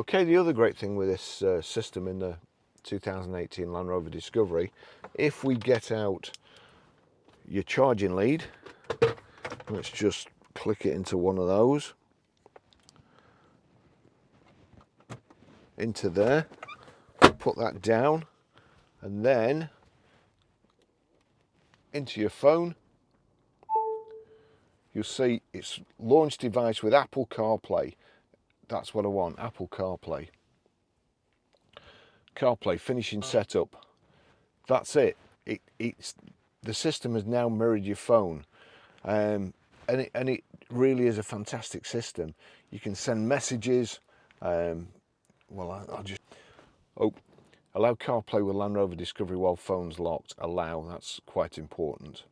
Okay, the other great thing with this system in the 2018 Land Rover Discovery, if we get out your charging lead, let's just click it into one of those, into there, put that down, and then into your phone, you'll see it's launch device with Apple CarPlay. That's what I want, Apple CarPlay. CarPlay finishing setup. That's it. It's the system has now mirrored your phone, and it really is a fantastic system. You can send messages. Well, I'll just allow CarPlay with Land Rover Discovery while phone's locked. Allow, that's quite important.